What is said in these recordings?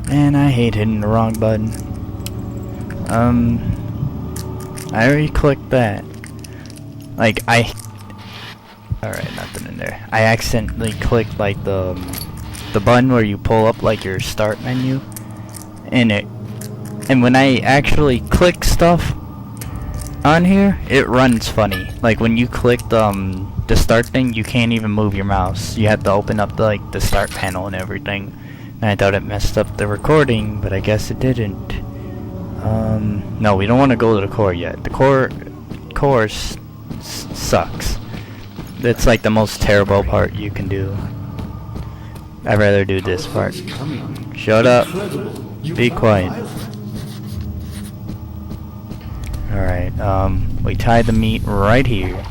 Man, I hate hitting the wrong button. I already clicked that. Like, alright, nothing in there. I accidentally clicked, like, the button where you pull up, like, your start menu. And when I actually click stuff on here, it runs funny. Like, when you click the start thing, you can't even move your mouse. You have to open up, the start panel and everything. And I thought it messed up the recording, but I guess it didn't. No, we don't want to go to the core yet. The core sucks. It's like the most terrible part you can do. I'd rather do this part. Shut up. Be quiet. Alright, we tie the meat right here.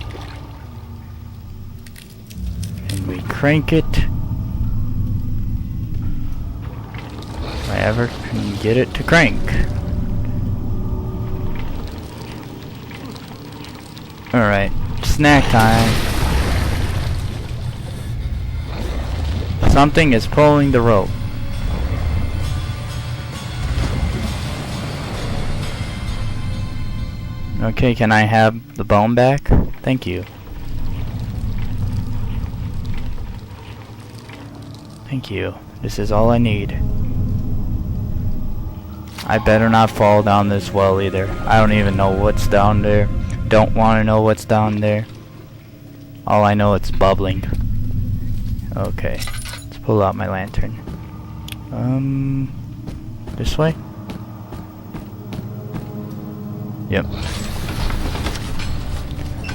And we crank it. If I ever can get it to crank. Alright, snack time. Something is pulling the rope. Okay, can I have the bone back? Thank you. Thank you. This is all I need. I better not fall down this well either. I don't even know what's down there. Don't want to know what's down there. All I know, it's bubbling. Okay, let's pull out my lantern. This way? Yep.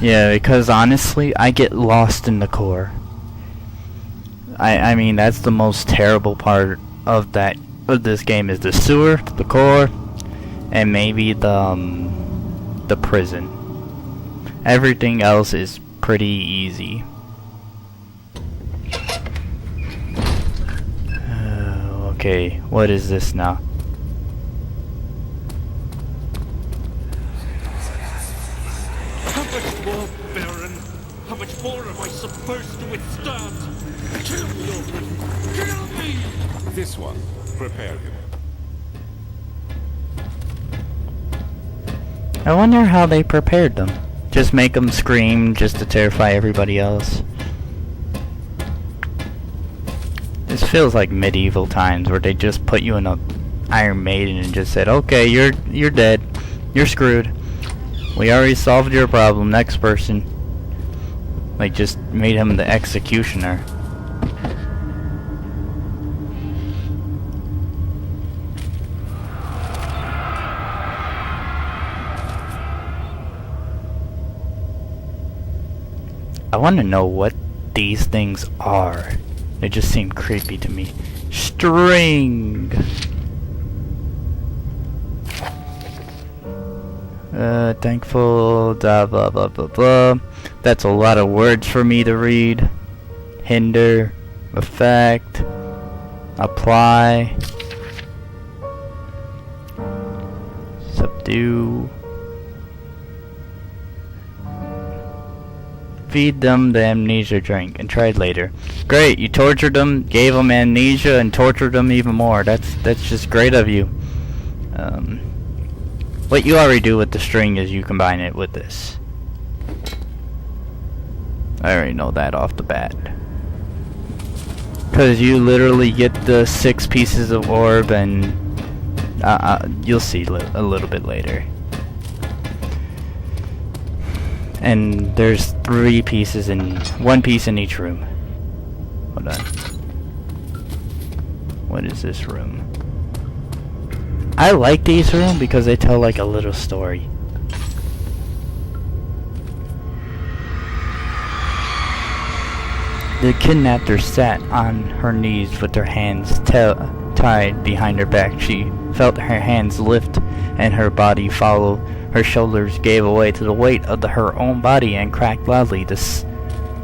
Yeah, because honestly, I get lost in the core. I mean, that's the most terrible part of this game is the sewer, the core, and maybe the prison. Everything else is pretty easy. Okay, what is this now? How much more, Baron? How much more am I supposed to withstand? Kill me already! Kill me! This one, prepare him. I wonder how they prepared them. Just make them scream just to terrify everybody else. This feels like medieval times where they just put you in a Iron Maiden and just said, okay, you're dead. You're screwed. We already solved your problem. Next person. Like, just made him the executioner. I want to know what these things are. They just seem creepy to me. String! Thankful, blah blah blah blah blah. That's a lot of words for me to read. Hinder, effect, apply, subdue. Feed them the amnesia drink and try later. Great, you tortured them, gave them amnesia, and tortured them even more. That's just great of you. What you already do with the string is you combine it with this. I already know that off the bat. Because you literally get the 6 pieces of orb and you'll see a little bit later. And there's 3 pieces in 1 piece in each room. Hold on. What is this room? I like these rooms because they tell like a little story. The kidnapper sat on her knees with her hands tied behind her back. She felt her hands lift and her body follow. Her shoulders gave way to the weight of her own body and cracked loudly. The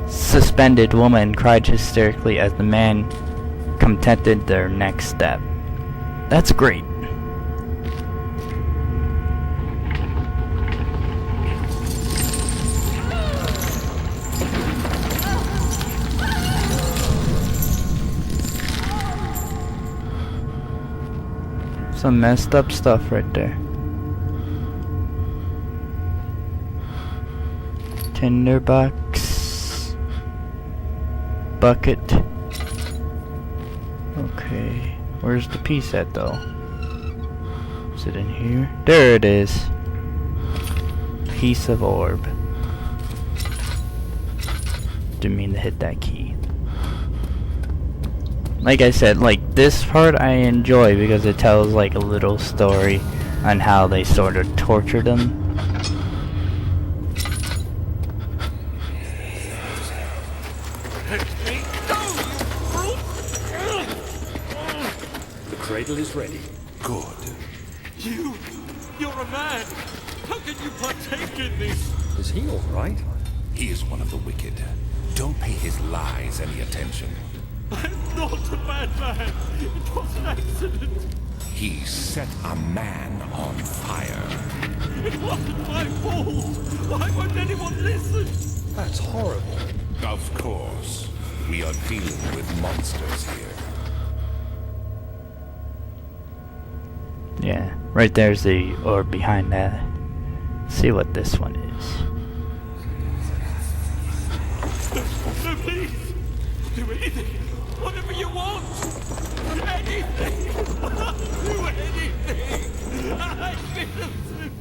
suspended woman cried hysterically as the man completed their next step. That's great. Some messed up stuff right there. Tinderbox. Bucket. Okay. Where's the piece at though? Is it in here? There it is. Piece of orb. Didn't mean to hit that key. Like I said, like this part I enjoy because it tells like a little story on how they sort of tortured him. The cradle is ready. Good. You're a man! How can you partake in this? Is he all right? He is one of the wicked. Don't pay his lies any attention. I'm not a bad man! It was an accident! He set a man on fire. It wasn't my fault! Why won't anyone listen? That's horrible. Of course. We are dealing with monsters here. Yeah, right there's the orb behind that. See what this one is. No, please! Do anything! Whatever you want! Anything! Do anything! I'm innocent!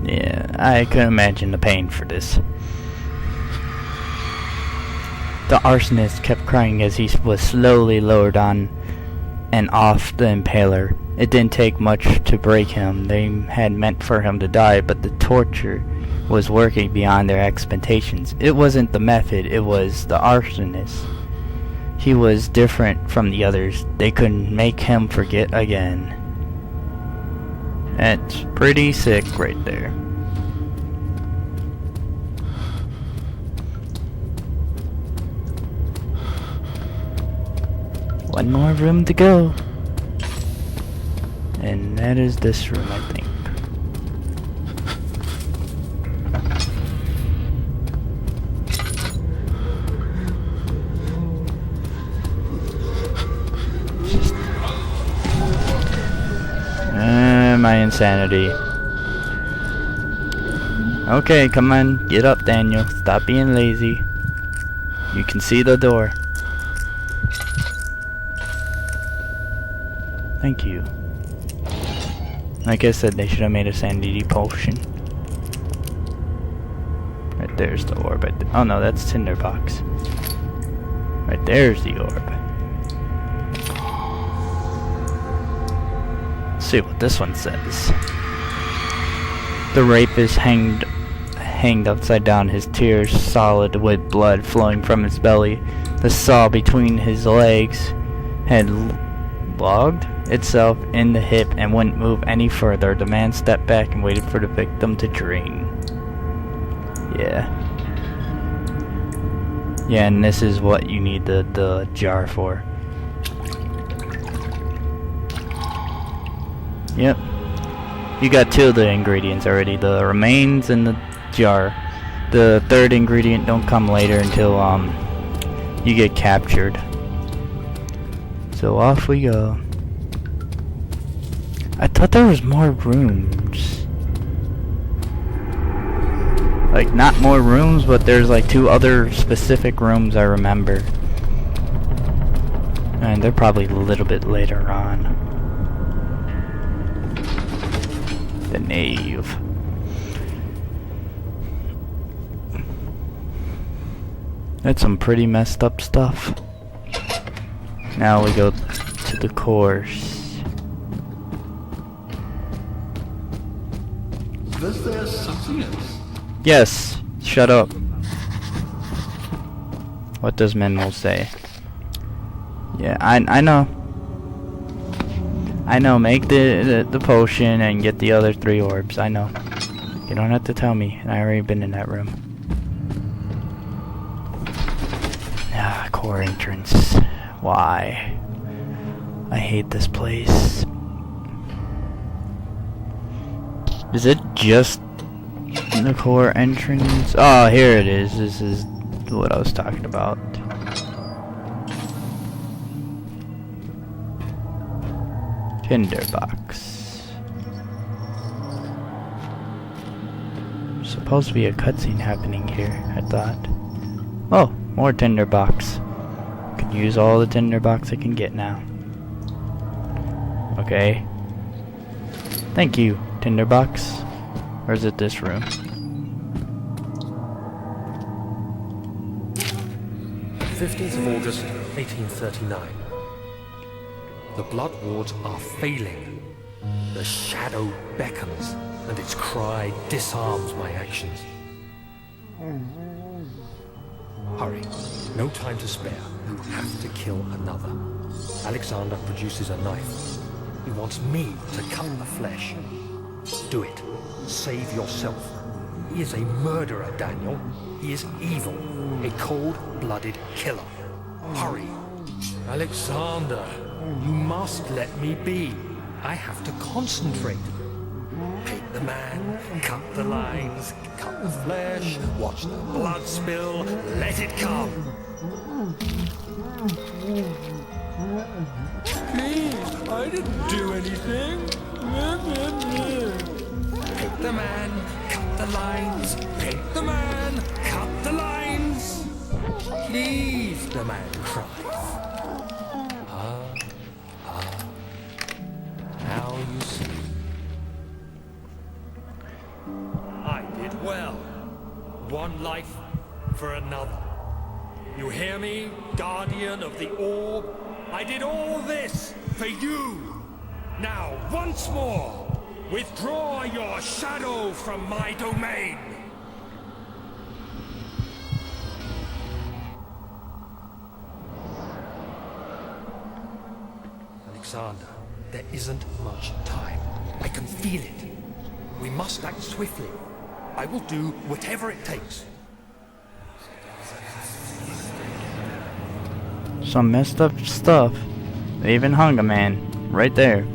Yeah, I can imagine the pain for this. The arsonist kept crying as he was slowly lowered on and off the impaler. It didn't take much to break him. They had meant for him to die, but the torture was working beyond their expectations. It wasn't the method, it was the arsonist. He was different from the others. They couldn't make him forget again. That's pretty sick right there. One more room to go. And that is this room, I think. My insanity. Okay, come on, get up, Daniel. Stop being lazy. You can see the door. Thank you. Like I said, they should have made a sanity potion. Right there's the orb. Oh no, that's Tinderbox. Right there's the orb. Let's see what this one says. The rapist hanged upside down, his tears solid with blood flowing from his belly. The saw between his legs had logged itself in the hip and wouldn't move any further. The man stepped back and waited for the victim to drain. Yeah, and this is what you need the jar for. Yep, you got two of the ingredients already, the remains and the jar. The third ingredient don't come later until you get captured. So off we go. I thought there was more rooms. Like, not more rooms, but there's like two other specific rooms I remember. And they're probably a little bit later on. The nave. That's some pretty messed up stuff. Now we go to the course. Was there something else? Yes, shut up. What does Manuel say? Yeah, I know. I know, make the potion and get the other 3 orbs. I know. You don't have to tell me. I already been in that room. Ah, core entrance. Why? I hate this place. Is it just the core entrance? Oh, here it is. This is what I was talking about. Tinderbox. Supposed to be a cutscene happening here, I thought. Oh, more tinderbox. Could use all the tinderbox I can get now. Okay. Thank you, tinderbox. Or is it this room? 15th of August, 1839. The blood wards are failing. The shadow beckons, and its cry disarms my actions. Hurry. No time to spare. You have to kill another. Alexander produces a knife. He wants me to cut the flesh. Do it. Save yourself. He is a murderer, Daniel. He is evil. A cold-blooded killer. Hurry. Alexander, you must let me be. I have to concentrate. Take the man, cut the lines, cut the flesh, watch the blood spill, let it come. Please, I didn't do anything. Take the man, cut the lines, take the man, cut the lines. Please, the man cries. Now you see. I did well. One life for another. You hear me, guardian of the orb? I did all this for you. Now, once more, withdraw your shadow from my domain. Alexander, there isn't much time. I can feel it. We must act swiftly. I will do whatever it takes. Some messed up stuff. They even hung a man right there.